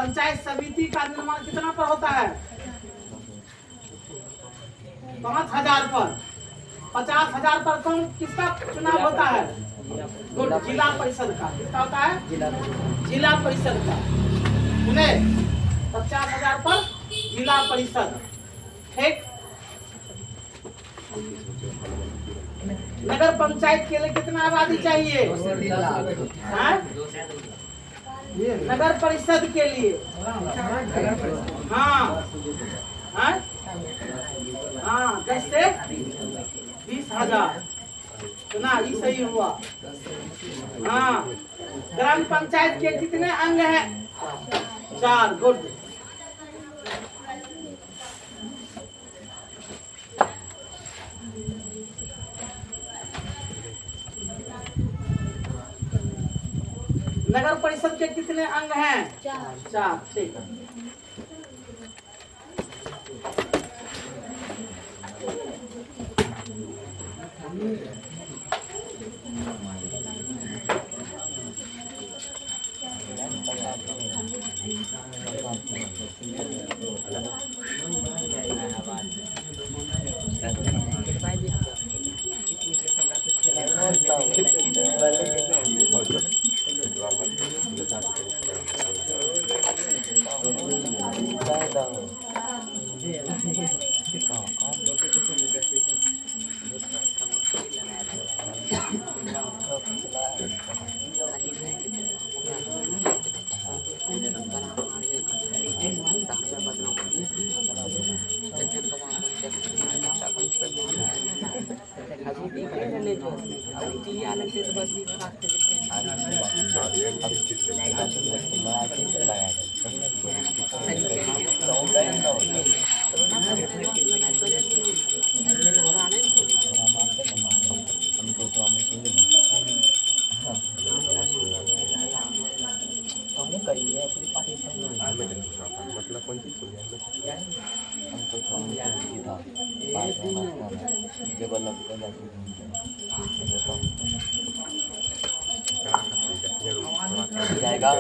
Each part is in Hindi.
पंचायत समिति का निर्माण कितना पर होता है? 5,000 पर। 50,000 पर कौन किसका चुनाव होता है? गुड, जिला परिषद का। किसका होता है? जिला परिषद का। उन्हें 50,000 पर जिला परिषद। ठीक। नगर पंचायत के लिए कितना आबादी चाहिए? नगर परिषद के लिए हाँ कैसे 20,000 ना, ये सही हुआ। हाँ, ग्राम पंचायत के कितने अंग हैं? 4। गुड। नगर परिषद के कितने अंग हैं? 4। ठीक है। मतलब कौन चीज जाएगा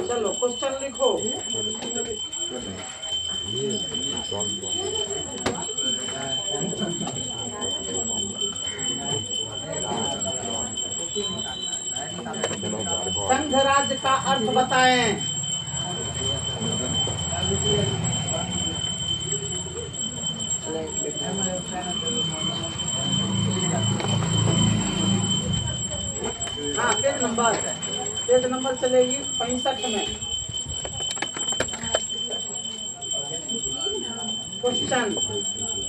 चलो क्वेश्चन लिखो। संघ राज्य का अर्थ बताएं। हाँ, पेज नंबर चलेगी 65 में। क्वेश्चन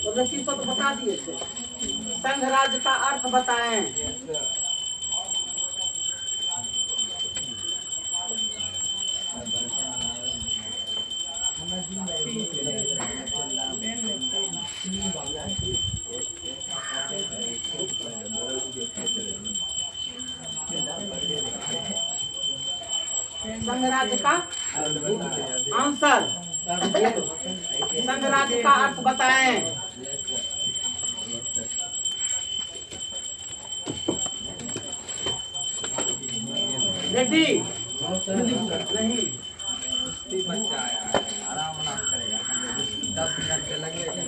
तो चीज तो बता दिए थे। संघ राज्य का अर्थ बताएं। संघ राज्य का आंसर। संघ राज्य का अर्थ बताएं। रेडी? नहीं, बच्चा आराम करेगा 10 मिनट लगेगा।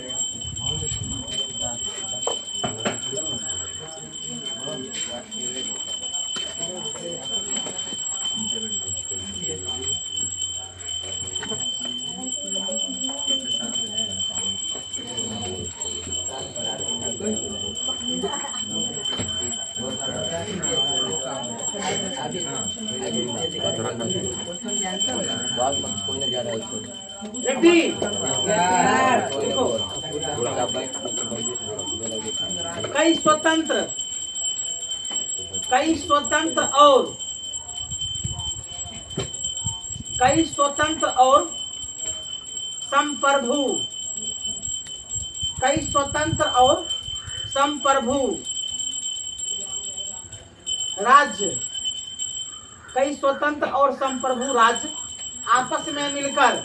डी देखो कई स्वतंत्र और संप्रभु राज्य आपस में मिलकर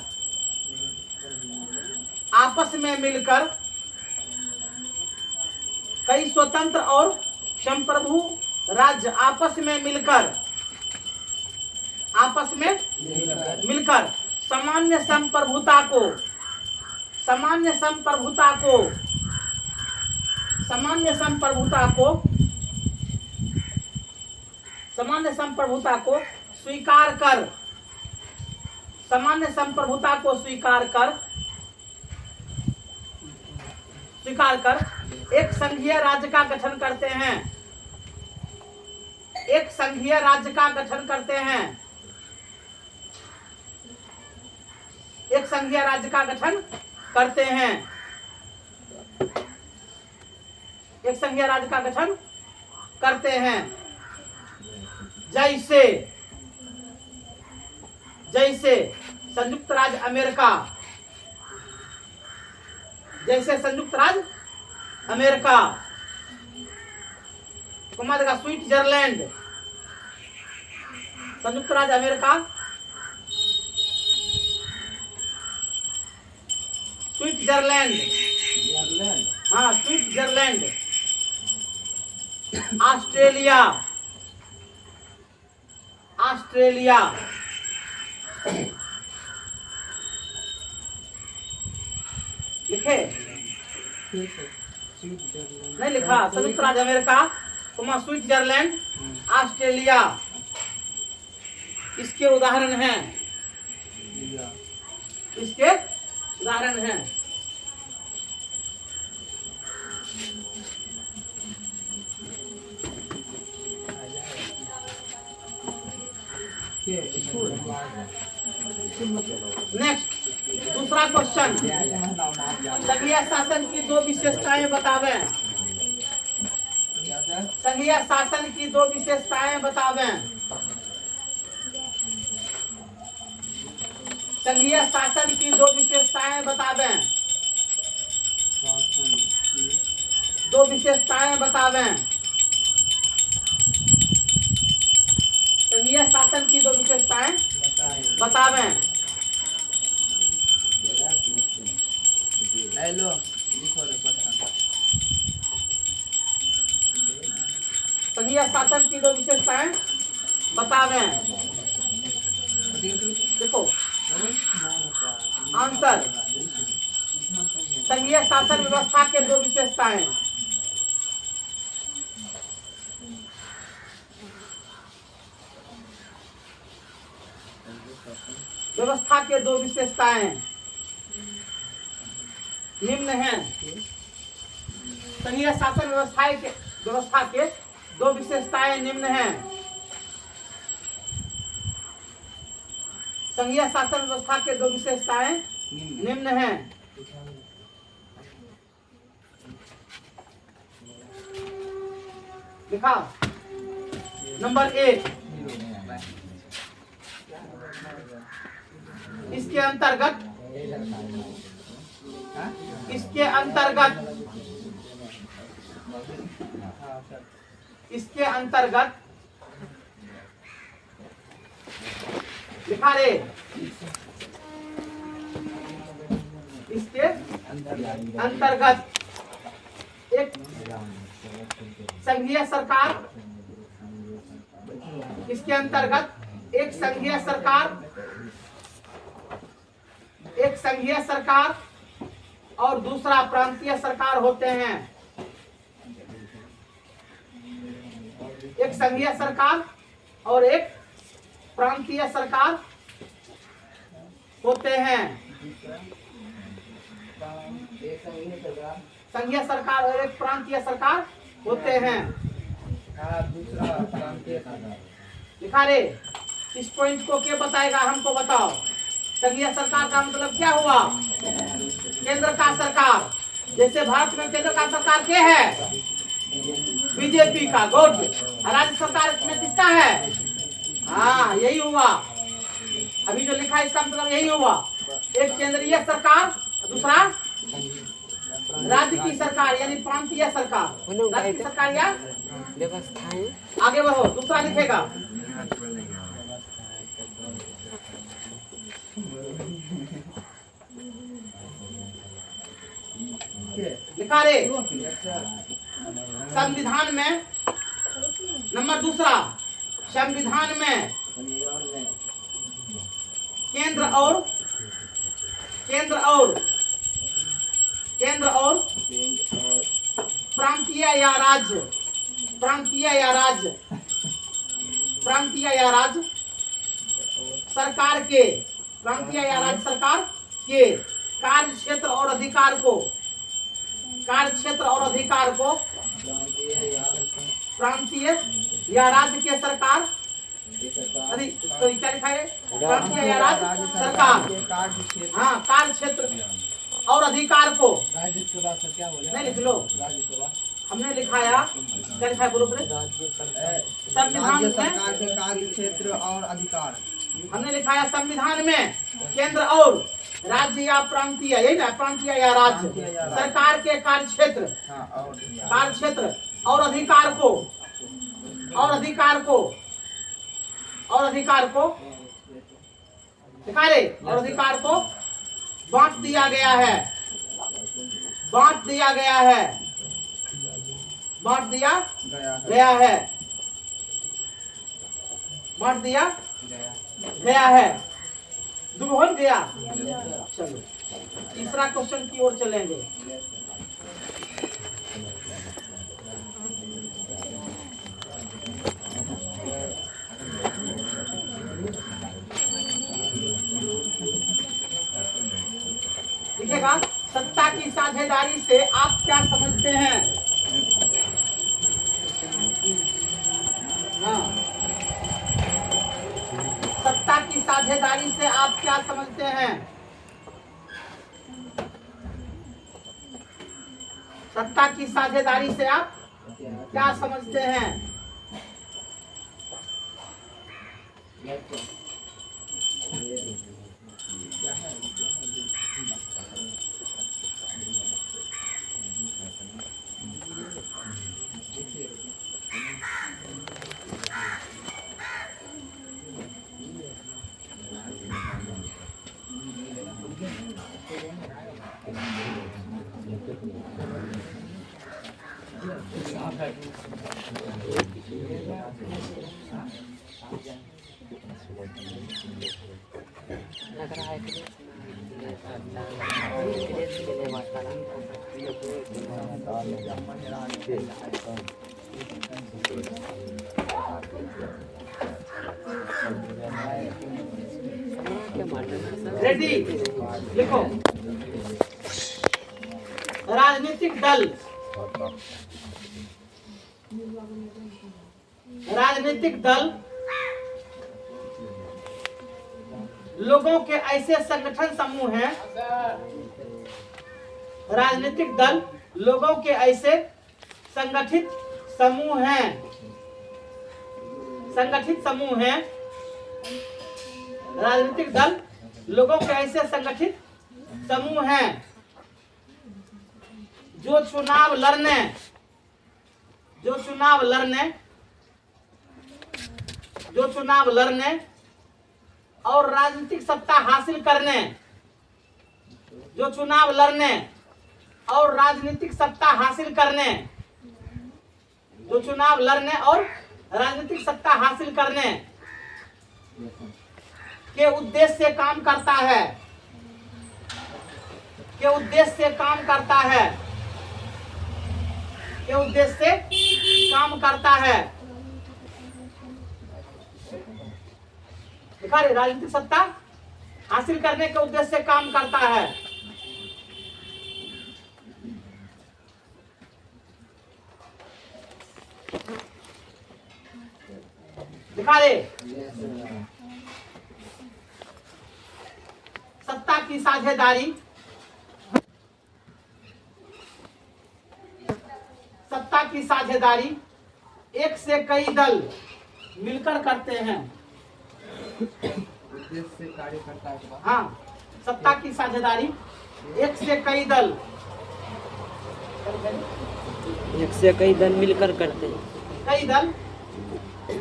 कई स्वतंत्र और संप्रभु राज्य आपस में मिलकर सामान्य संप्रभुता को स्वीकार कर एक संघीय राज्य का गठन करते हैं। एक संघीय राज्य का गठन करते हैं। जैसे संयुक्त राज्य अमेरिका, स्विट्जरलैंड, संयुक्त राज्य अमेरिका, स्विट्जरलैंड, ऑस्ट्रेलिया, लिखे नहीं लिखा? संयुक्त राज्य अमेरिका, स्विट्जरलैंड, ऑस्ट्रेलिया इसके उदाहरण हैं। नेक्स्ट दूसरा क्वेश्चन, संघीय शासन की दो विशेषताएं बतावें। संघीय शासन की दो विशेषताएं बतावें। संघीय शासन की दो विशेषताएं बतावें। दो विशेषताएं बतावें। संघीय शासन की दो विशेषताएं बतावें। हेलो संघीय शासन की दो विशेषताएं बतावें। देखो आंसर, संघीय शासन व्यवस्था के दो विशेषताएं। व्यवस्था के दो विशेषताएं निम्न हैं। संघीय शासन व्यवस्था के दो विशेषताएं निम्न हैं। संघीय शासन व्यवस्था के दो विशेषताएं निम्न हैं। लिखा नंबर 1, इसके अंतर्गत लिखा रे, इसके अंतर्गत एक संघीय सरकार, इसके अंतर्गत एक संघीय सरकार और दूसरा प्रांतीय सरकार होते हैं। एक संघीय सरकार और एक प्रांतीय सरकार होते हैं। संघीय सरकार और एक प्रांतीय सरकार होते हैं। लिखा रे, इस पॉइंट को क्या बताएगा हमको बताओ। संघीय सरकार का मतलब क्या हुआ? केंद्र का सरकार। जैसे भारत में केंद्र का सरकार क्या है? बीजेपी का। गुड। राज्य सरकार में किसका है? हाँ, यही हुआ। अभी जो लिखा है इसका मतलब यही हुआ। एक केंद्रीय सरकार, दूसरा राज्य की सरकार यानी प्रांतीय सरकार। राज्य की सरकार या व्यवस्थाएं। आगे बढ़ो, दूसरा लिखेगा। लिखा रे संविधान में, नंबर दूसरा, संविधान में केंद्र और प्रांतीय या राज्य सरकार के कार्य क्षेत्र और अधिकार को प्रांतीय या राज्य के सरकार, तो क्या लिखा है? प्रांतीय या राज्य सरकार, हाँ, कार्य क्षेत्र और अधिकार को। नहीं लिख लो, हमने लिखाया, क्या लिखा है? बोलो संविधान में कार्य क्षेत्र और अधिकार। हमने लिखाया संविधान में केंद्र और राज्य या प्रांतीय, यही ना, प्रांतीय या राज्य सरकार के कार्य क्षेत्र और अधिकार को बांट दिया गया है। दुगो हो गया। चलो तीसरा क्वेश्चन की ओर चलेंगे। लिखेगा, सत्ता की साझेदारी से आप क्या समझते हैं? हाँ, सत्ता की साझेदारी से आप क्या समझते हैं? सत्ता की साझेदारी से आप क्या समझते हैं? लग रहा है कि रेडी? लिखो, राजनीतिक दल लोगों के ऐसे संगठन समूह हैं, राजनीतिक दल लोगों के ऐसे संगठित समूह हैं, राजनीतिक दल लोगों के ऐसे संगठित समूह हैं जो चुनाव लड़ने और राजनीतिक सत्ता हासिल करने, के उद्देश्य से काम करता है, राजनीतिक सत्ता हासिल करने के उद्देश्य से काम करता है। दिखा दे। साझेदारी सत्ता की साझेदारी एक से कई दल मिलकर करते हैं। उद्देश्य से कार्यकर्ता के बाद हाँ, सत्ता की साझेदारी एक से कई दल एक से कई दल मिलकर करते हैं। कई दल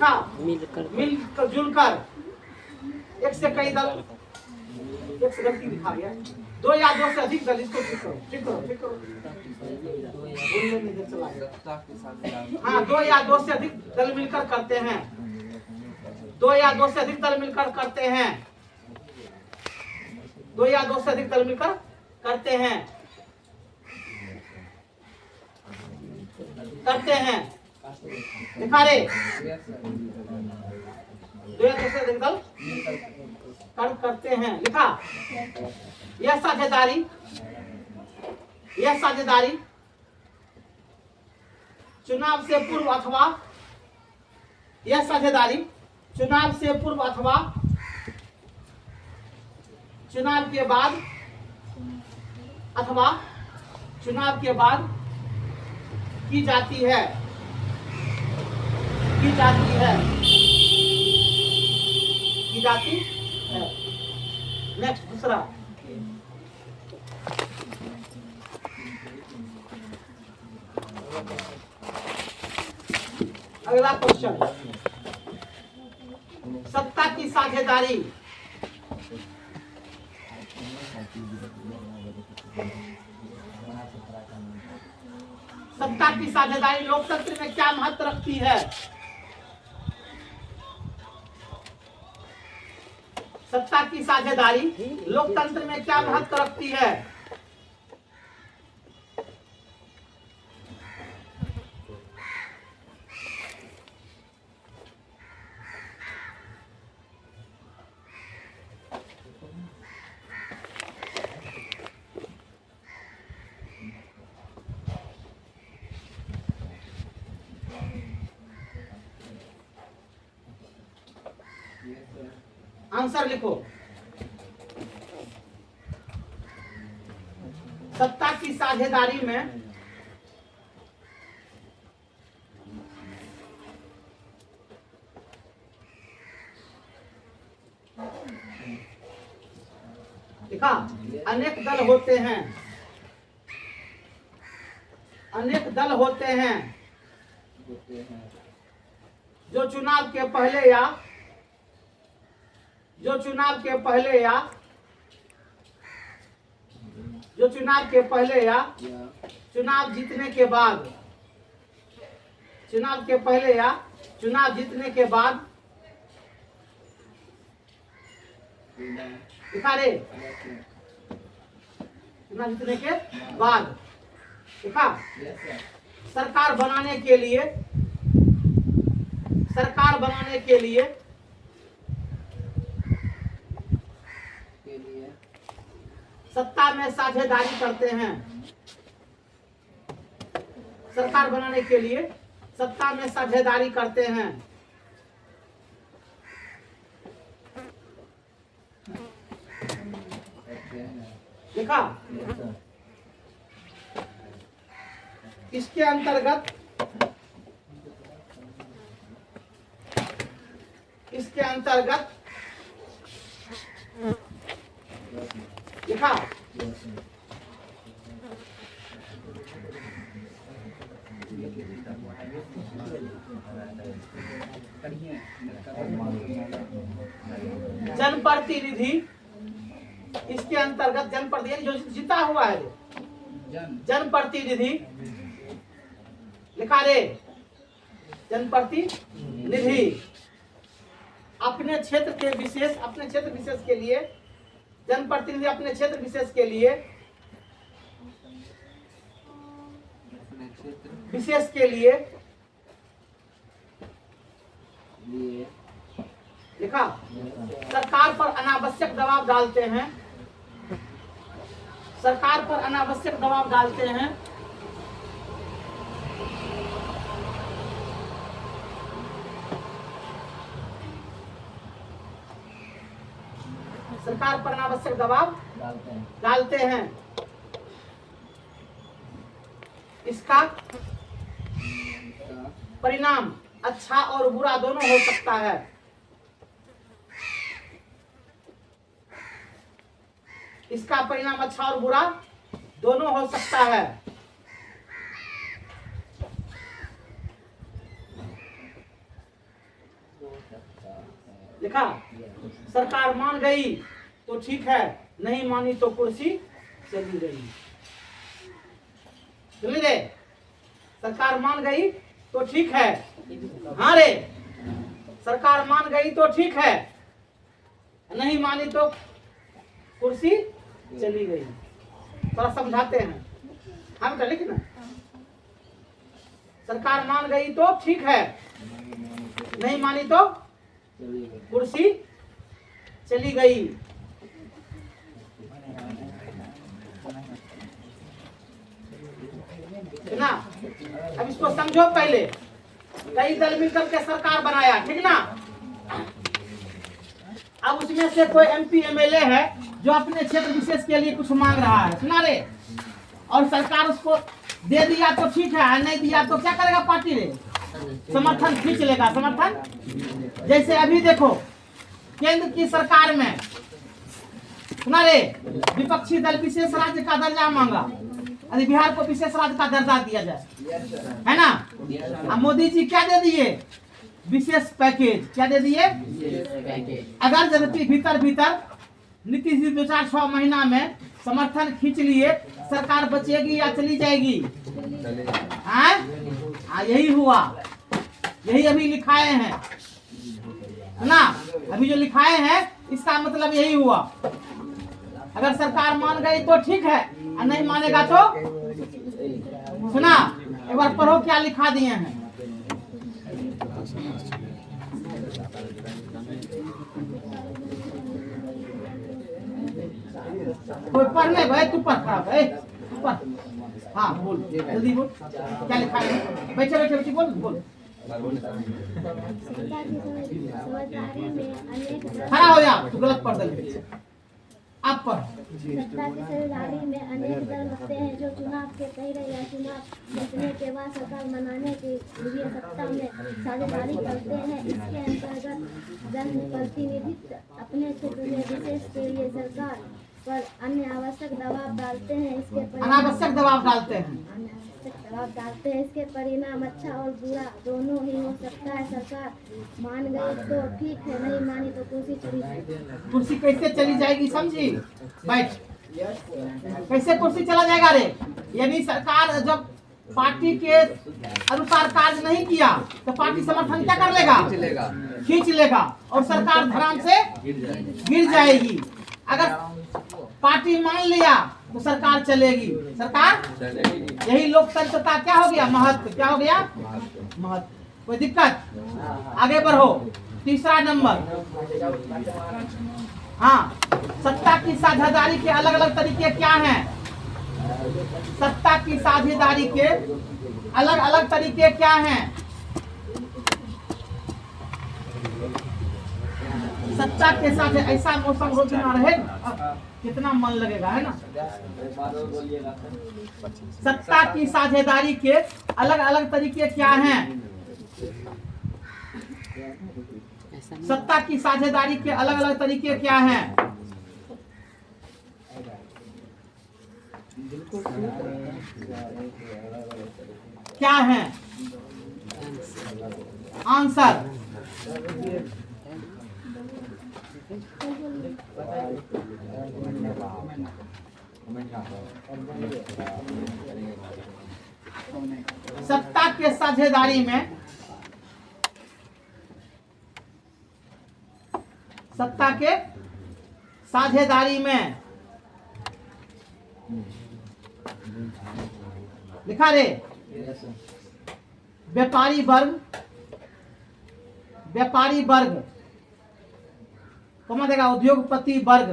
हाँ मिलकर जुलकर एक से कई दल एक से गलती लिखा गया, दो या दो से अधिक दल। इसको ठीक करो ठीक करो ठीक करो, बोलने में देर चला गया। सत्ता की साझेदारी हाँ, दो या दो से अधिक दल मिलकर करते हैं। दो या दो से अधिक दल मिलकर करते हैं। दो या दो से अधिक दल मिलकर करते हैं करते हैं दिखा रे। दो या दो से अधिक दल करते हैं लिखा। यह साझेदारी चुनाव से पूर्व अथवा यह साझेदारी चुनाव से पूर्व अथवा चुनाव के बाद अथवा चुनाव के बाद की जाती है की जाती है की जाती है। नेक्स्ट दूसरा अगला क्वेश्चन, सत्ता की साझेदारी सत्ता की साझेदारी लोकतंत्र में क्या महत्व रखती है? सत्ता की साझेदारी लोकतंत्र में क्या महत्व रखती है? आंसर लिखो। सत्ता की साझेदारी में लिखा अनेक दल होते हैं। अनेक दल होते हैं जो चुनाव के पहले या चुनाव जीतने के बाद दिखा रे। चुनाव जीतने के बाद दिखा सरकार बनाने के लिए सत्ता में साझेदारी करते हैं। सरकार बनाने के लिए सत्ता में साझेदारी करते हैं। देखा इसके अंतर्गत लिखा जनप्रतिनिधि, इसके अंतर्गत जनप्रतिनिधि जो जीता हुआ है जनप्रतिनिधि लिखा रे। जनप्रतिनिधि अपने क्षेत्र विशेष के लिए जनप्रतिनिधि अपने क्षेत्र विशेष के लिए लिखा सरकार पर अनावश्यक दबाव डालते हैं। सरकार पर अनावश्यक दबाव डालते हैं। सरकार पर अनावश्यक दबाव डालते हैं। इसका परिणाम अच्छा और बुरा दोनों हो सकता है। इसका परिणाम अच्छा और बुरा दोनों हो सकता है। लिखा, सरकार मान गई तो ठीक है, नहीं मानी तो कुर्सी चली गई। समझे? सरकार मान गई तो ठीक है, हाँ रे, सरकार मान गई तो ठीक है, नहीं मानी तो कुर्सी चली गई। थोड़ा समझाते हैं। हाँ बेटा लिख ना, सरकार मान गई तो ठीक है, नहीं मानी तो कुर्सी चली गई। ना, अब इसको समझो पहले। कई दल मिलकर के सरकार बनाया, ठीक ना। अब उसमें से कोई एमपी एमएलए है जो अपने क्षेत्र विशेष के लिए कुछ मांग रहा है, सुना रे, और सरकार उसको दे दिया तो ठीक है, नहीं दिया तो क्या करेगा पार्टी रे? समर्थन खींच लेगा, समर्थन। जैसे अभी देखो केंद्र की सरकार में, सुना रे, विपक्षी दल विशेष राज्य का दर्जा मांगा, अरे बिहार को विशेष राज्य का दर्जा दिया जाए, है ना। अब मोदी जी क्या दे दिए? विशेष पैकेज। क्या दे दिए? अगर जनता भीतर भीतर नीतीश जी 2-4-6 महीना में समर्थन खींच लिए, सरकार बचेगी या चली जाएगी? हाँ, यही हुआ, यही अभी लिखाए हैं ना। अभी जो लिखाए हैं इसका मतलब यही हुआ। अगर सरकार मान गई तो ठीक है, और नहीं मानेगा तो सुना, एक बार पढ़ो क्या लिखा दिए हैं। कोई पढ़ने भाई, तू पढ़ खराब है, तू पढ़। हाँ बोल, जल्दी बोल, क्या लिखा है? बैठे बैठे बैठे बोल बोल। खड़ा हो जा, तू गलत पढ़ दे। आप पर सत्ता की सरदारी में अनेक दल होते हैं जो चुनाव के पहले या चुनाव जीतने के बाद सरकार बनाने के लिए सत्ता में साझेदारी करते हैं। इसके अंतर्गत जनप्रतिनिधित्व अपने क्षेत्र में विशेष के लिए सरकार पर अन्य आवश्यक दबाव डालते हैं। अनावश्यक दबाव डालते हैं। इसके परिणाम अच्छा और बुरा दोनों ही हो सकता है। सरकार मान गई तो ठीक है, नहीं मानी तो कुर्सी चली जाएगी। कुर्सी कैसे चली जाएगी समझी? बैठ। कैसे कुर्सी चला जाएगा रे? यानी सरकार जब पार्टी के अनुसार कार्य नहीं किया तो पार्टी समर्थन क्या कर लेगा? खींच लेगा और सरकार धराम से गिर जाएगी। अगर पार्टी मान लिया तो सरकार चलेगी, सरकार। यही लोकतंत्र का क्या हो गया? महत्व। क्या हो गया? महत्व। कोई दिक्कत? आगे बढ़ो। तीसरा नंबर, हाँ, सत्ता की साझेदारी के अलग अलग तरीके क्या हैं? सत्ता की साझेदारी के अलग अलग तरीके क्या हैं? सत्ता के साथ ऐसा मौसम रोज ना रहे, कितना मन लगेगा, है ना। सत्ता की साझेदारी के अलग अलग तरीके क्या हैं? सत्ता की साझेदारी के अलग अलग तरीके क्या हैं? क्या हैं? आंसर। सत्ता के साझेदारी में, सत्ता के साझेदारी में लिखा रे, व्यापारी वर्ग, व्यापारी वर्ग कौन देगा? उद्योगपति वर्ग,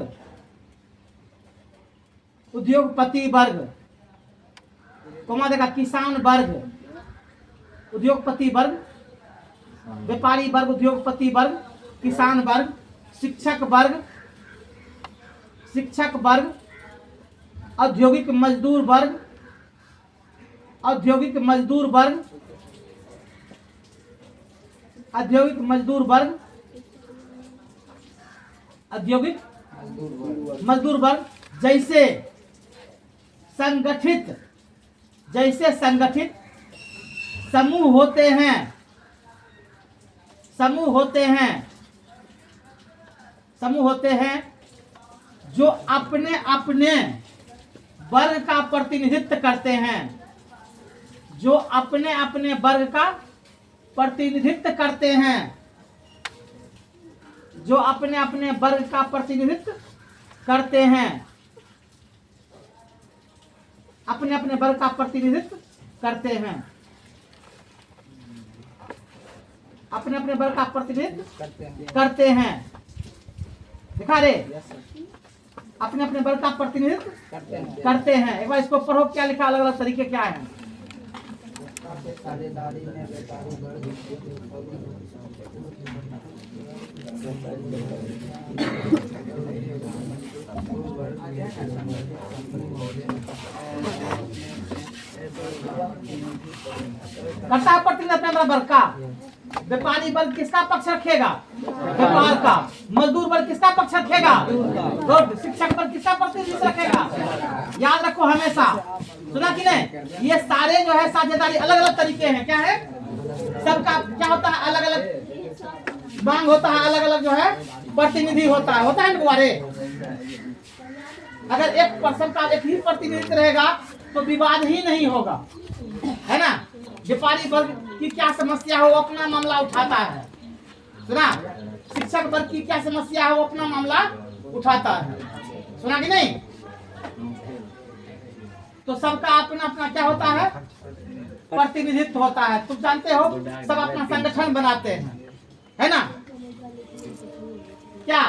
उद्योगपति वर्ग कौन देगा? किसान वर्ग, उद्योगपति वर्ग, व्यापारी वर्ग, उद्योगपति वर्ग, किसान वर्ग, शिक्षक वर्ग, शिक्षक वर्ग, औद्योगिक मजदूर वर्ग, औद्योगिक मजदूर वर्ग, औद्योगिक मजदूर वर्ग, औद्योगिक मजदूर वर्ग, जैसे संगठित समूह होते हैं, समूह होते हैं जो अपने अपने वर्ग का प्रतिनिधित्व करते हैं, जो अपने अपने वर्ग का प्रतिनिधित्व करते हैं, जो अपने अपने वर्ग का प्रतिनिधित्व करते हैं, अपने अपने वर्ग का प्रतिनिधित्व करते हैं, अपने अपने वर्ग का प्रतिनिधित्व करते हैं। दिखा रे, अपने अपने वर्ग का प्रतिनिधित्व करते हैं। एक बार इसको पढ़ो, क्या लिखा, अलग अलग तरीके क्या है। साझेदारी में व्यापारी वर्ग करता है प्रतिनिधित्व अपने वर्ग का। व्यापारी वर्ग किसका पक्ष रखेगा? व्यापार का। मजदूर वर्ग किसका पक्ष रखेगा? और शिक्षक वर्ग किसका प्रतिनिधित्व रखेगा? याद रखो हमेशा, सुना कि नहीं? ये सारे जो है साझेदारी अलग अलग तरीके हैं। क्या है? सबका क्या होता है? अलग अलग मांग होता है, अलग अलग जो है प्रतिनिधि होता है ना गुआरे। अगर एक पर्सन का एक ही प्रतिनिधित्व रहेगा तो विवाद ही नहीं होगा, है ना। व्यापारी वर्ग की क्या समस्या हो अपना मामला उठाता है, सुना। शिक्षक वर्ग की क्या समस्या हो अपना मामला उठाता है, सुना कि नहीं। तो सबका अपना अपना क्या होता है? प्रतिनिधित्व होता है। तुम जानते हो सब अपना संगठन बनाते हैं, है ना। क्या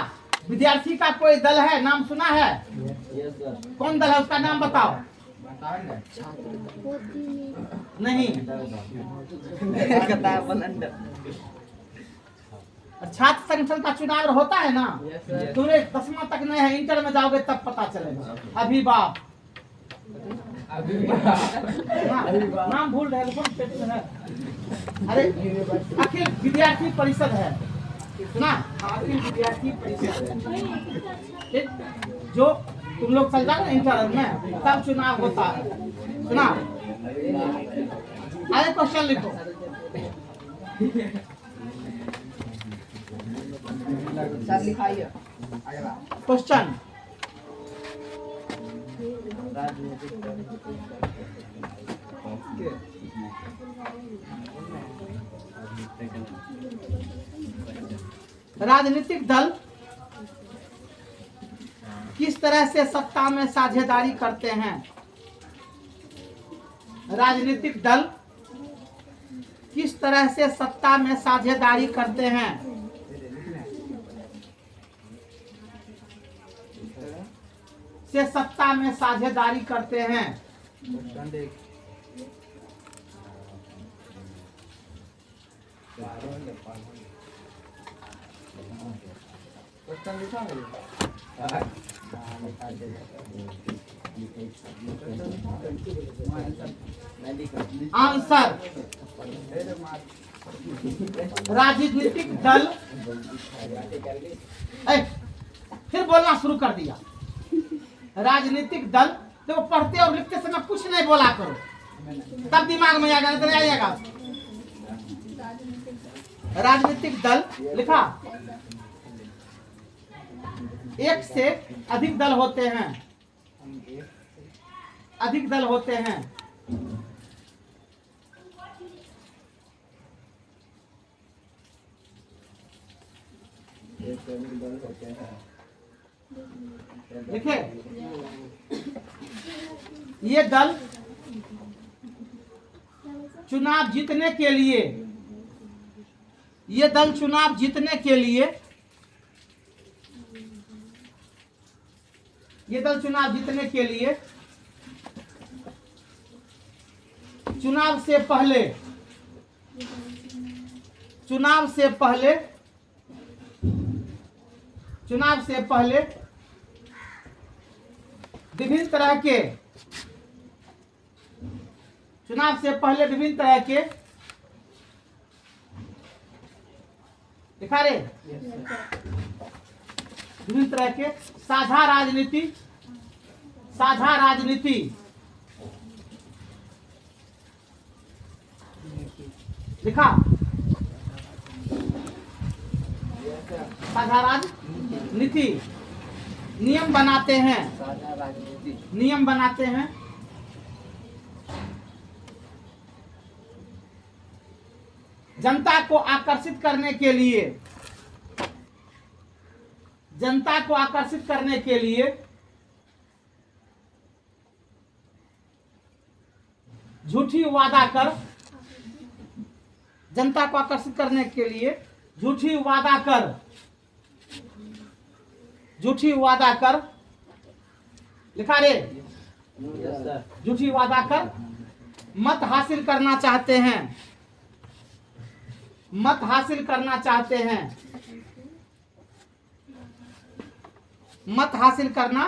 विद्यार्थी का कोई दल है? नाम सुना है? कौन दल है उसका नाम बताओ। नहीं, छात्र संगठन का चुनाव होता है ना। तुम्हें 10वां तक नहीं है, इंटर में जाओगे तब पता चलेगा। अभिभाव नाम भूल रहे है। अरे अखिल विद्यार्थी परिषद है ना, अखिल विद्यार्थी परिषद है। जो तुम लोग चल जाओ इंटर में तब चुनाव होता है, सुना। अरे क्वेश्चन लिखो। क्वेश्चन राजनीतिक दल किस तरह से सत्ता में साझेदारी करते हैं? राजनीतिक दल किस तरह से सत्ता में साझेदारी करते हैं? से सत्ता में साझेदारी करते हैं। आंसर राजनीतिक दल। फिर बोलना शुरू कर दिया। राजनीतिक दल, देखो पढ़ते और लिखते समय कुछ नहीं बोला करो, तब दिमाग में आएगा, नहीं तो नहीं आएगा। राजनीतिक दल लिखा, एक से अधिक दल होते हैं, अधिक दल होते हैं। देखिए ये दल चुनाव जीतने के लिए, ये दल चुनाव जीतने के लिए, ये दल चुनाव जीतने के लिए चुनाव से पहले, चुनाव से पहले, चुनाव से पहले विभिन्न तरह के चुनाव से पहले विभिन्न तरह के दिखा रहे विभिन्न तरह के साझा राजनीति लिखा साझा राजनीति नियम बनाते हैं साझा राजनीति नियम बनाते हैं जनता को आकर्षित करने के लिए झूठी वादा कर जनता को आकर्षित करने के लिए झूठी वादा कर लिखा रे झूठी वादा कर मत हासिल करना चाहते हैं मत हासिल करना चाहते हैं मत हासिल करना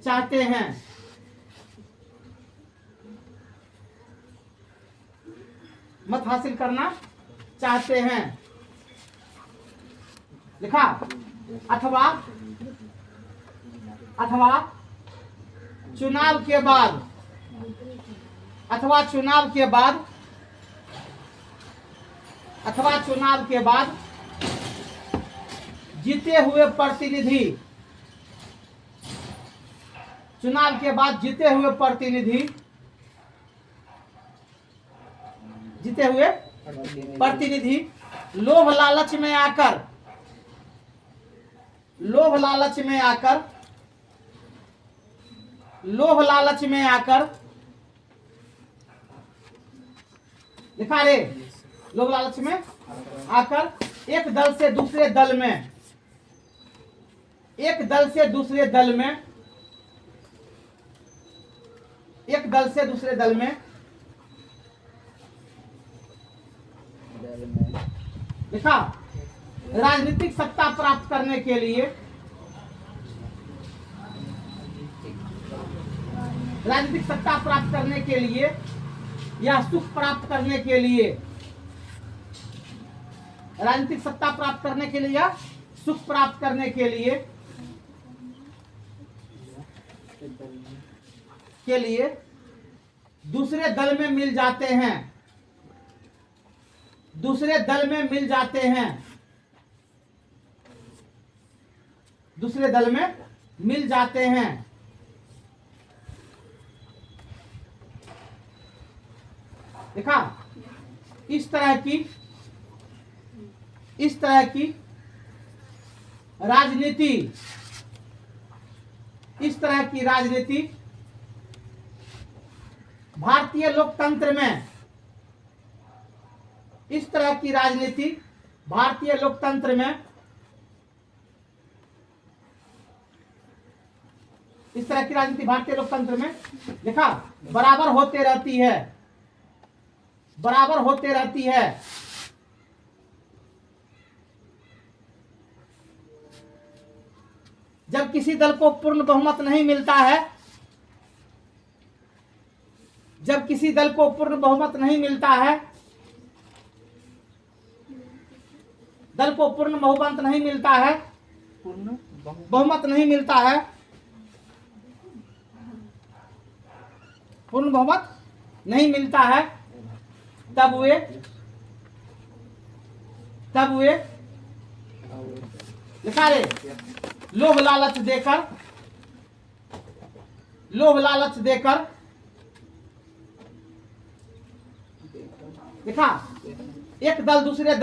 चाहते हैं मत हासिल करना चाहते हैं लिखा अथवा चुनाव के बाद जीते हुए प्रतिनिधि लोभ लालच में आकर लिखा रे लोभ लालच में आकर एक दल से दूसरे दल में लिखा राजनीतिक सत्ता प्राप्त करने के लिए या सुख प्राप्त करने के लिए दूसरे दल में मिल जाते हैं देखा इस तरह की राजनीति भारतीय लोकतंत्र में देखा बराबर होते रहती है जब किसी दल को पूर्ण बहुमत नहीं मिलता है बहुमत नहीं मिलता है तब वे लिखा रे लोभ लालच देकर देखा एक दल दूसरे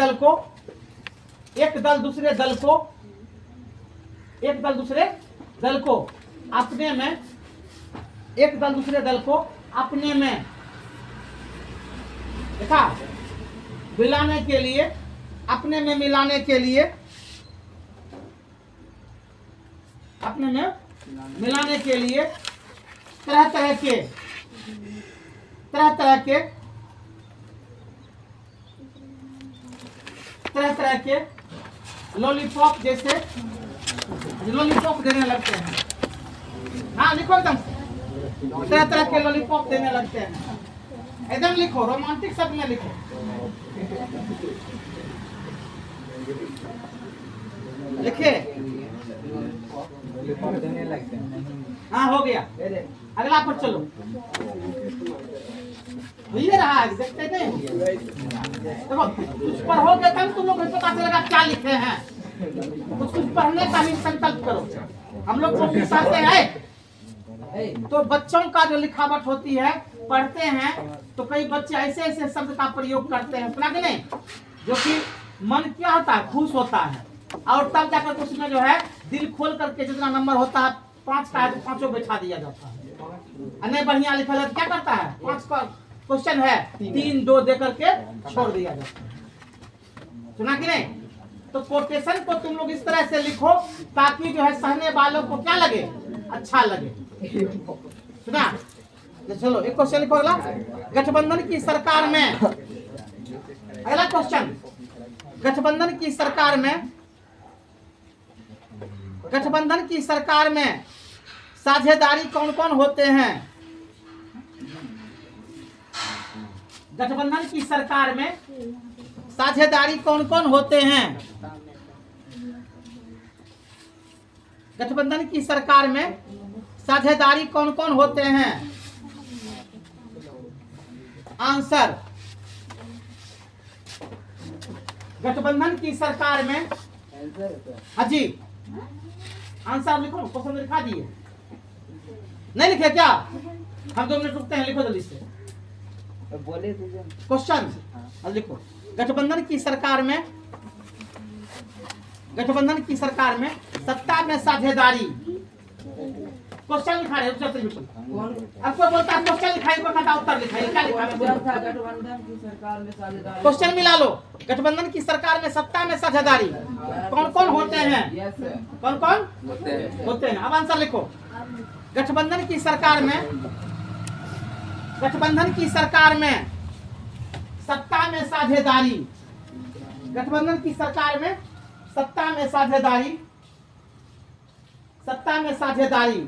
दल को अपने में देखा मिलाने के लिए तरह तरह के लॉलीपॉप देने लगते हैं। हाँ लिखो एकदम। तरह तरह के लॉलीपॉप देने लगते हैं। एकदम लिखो, रोमांटिक शब्द में लिखो। लिखे? देने लगते हैं। हाँ हो गया, अगला पर चलो। ये रहा है, देखते नहीं? देखो कुछ पर हो गया तब तुम लोग को पता चलेगा क्या लिखे हैं। कुछ पढ़ने का भी संकल्प करो। हम लोग को सिखाते हैं तो बच्चों का जो लिखावट होती है, पढ़ते हैं तो कई बच्चे ऐसे ऐसे शब्द का प्रयोग करते हैं, सुना कि नहीं, जो कि मन क्या होता है, खुश होता है। और तब जाकर उसमें जो है दिल खोल करके जितना नंबर होता है 5 का है तो 5 बैठा दिया जाता है। नहीं बढ़िया लिखा है क्या करता है, 5 का क्वेश्चन है 3 2 दे करके छोड़ दिया जाता है। सुना कि नहीं? तो कोटेशन को तुम लोग इस तरह से लिखो ताकि जो है सहने वालों को क्या लगे, अच्छा लगे। सुना? चलो एक क्वेश्चन लिखो अगला। गठबंधन की सरकार में, अगला क्वेश्चन, गठबंधन की सरकार में, गठबंधन की सरकार में साझेदारी कौन कौन होते हैं? गठबंधन की सरकार में साझेदारी कौन कौन होते हैं? गठबंधन की सरकार में साझेदारी कौन कौन होते हैं? आंसर, गठबंधन की सरकार में, हाजी आंसर लिखो, क्वेश्चन लिखा दिए, नहीं लिखे क्या? हम 2 मिनट रुकते हैं, लिखो जल्दी से बोले क्वेश्चन लिखो। गठबंधन की सरकार में, गठबंधन की सरकार में सत्ता में साझेदारी, क्वेश्चन लिखा रहे आपको बोलता है क्वेश्चन लिखाई को कहता उत्तर लिखाई, क्या लिखा है? गठबंधन की सरकार में साझेदारी, क्वेश्चन मिला लो। गठबंधन की सरकार में सत्ता में साझेदारी कौन कौन होते हैं? कौन कौन होते हैं? अब आंसर लिखो। गठबंधन की सरकार में, गठबंधन की सरकार में सत्ता में साझेदारी, गठबंधन की सरकार में सत्ता में साझेदारी, सत्ता में साझेदारी,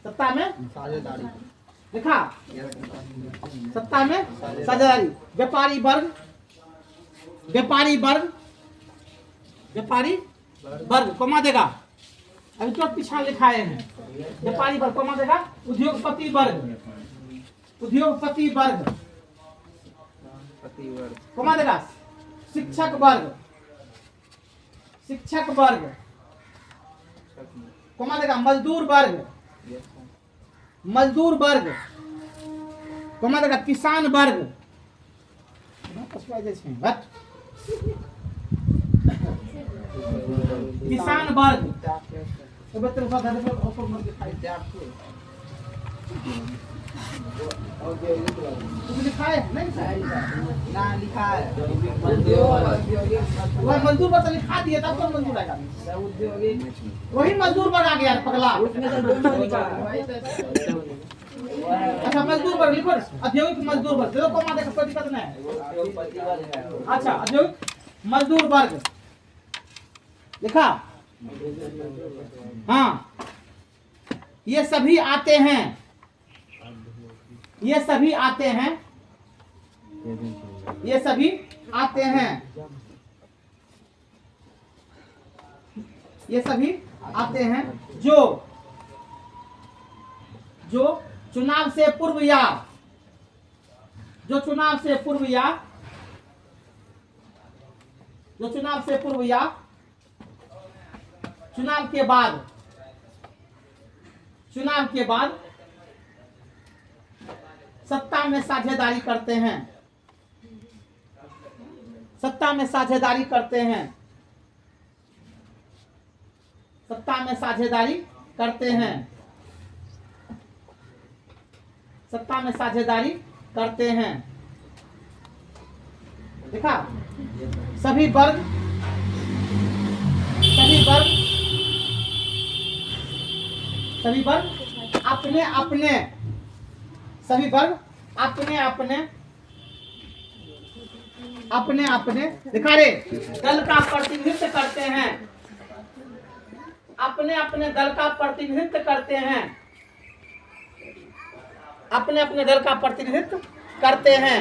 सत्ता में साझेदारी लिखा, सत्ता में साझेदारी। व्यापारी वर्ग, व्यापारी वर्ग, व्यापारी वर्ग कोमा देगा, अभी तो पीछा लिखाए हैं। व्यापारी वर्ग कोमा देगा। उद्योगपति वर्ग, उद्योगपति वर्ग कोमा देगा। शिक्षक वर्ग, शिक्षक वर्ग कोमा देगा। मजदूर वर्ग, मजदूर वर्ग कोमा देगा। किसान वर्ग, किसान वर्ग, लिखा है नहीं? ना लिखा है वह मजदूर वर्ग लिखा दिया तब तो मजदूर आएगा। वही मजदूर वर्ग आ गया पगला। अच्छा मजदूर वर्ग लिखो, औद्योगिक मजदूर वर्ग देखो कोमा देखो, कोई दिक्कत नहीं है। अच्छा औद्योगिक मजदूर वर्ग लिखा, हाँ ये सभी आते हैं, ये सभी आते हैं, ये सभी आते हैं, ये सभी आते हैं जो चुनाव से पूर्व या, जो चुनाव से पूर्व या, जो चुनाव से पूर्व या चुनाव के बाद, चुनाव के बाद सत्ता में साझेदारी करते हैं, सत्ता में साझेदारी करते हैं, सत्ता में साझेदारी करते हैं, सत्ता में साझेदारी करते हैं। देखा? सभी वर्ग, सभी वर्ग, सभी वर्ग अपने अपने, सभी वर्ग अपने अपने, अपने अपने दिखा रे दल का प्रतिनिधित्व करते हैं, अपने अपने दल का प्रतिनिधित्व करते हैं, अपने अपने दल का प्रतिनिधित्व करते हैं।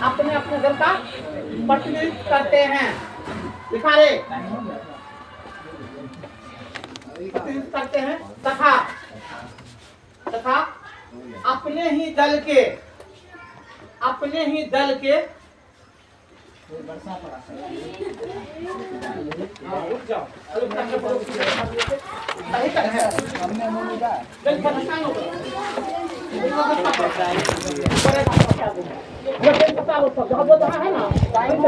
अपने अपने दल का प्रतिनिधित्व करते हैं। लिखा रे, प्रतिनिधित्व करते हैं तथा तथा अपने ही दल के रुक जाओ, सही कर है। जल्दी परेशान हो गए। है ना, टाइम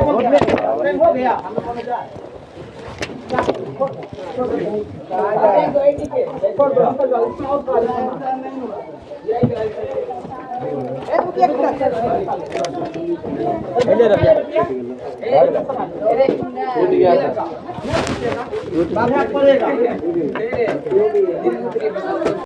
हो गया। पड़ेगा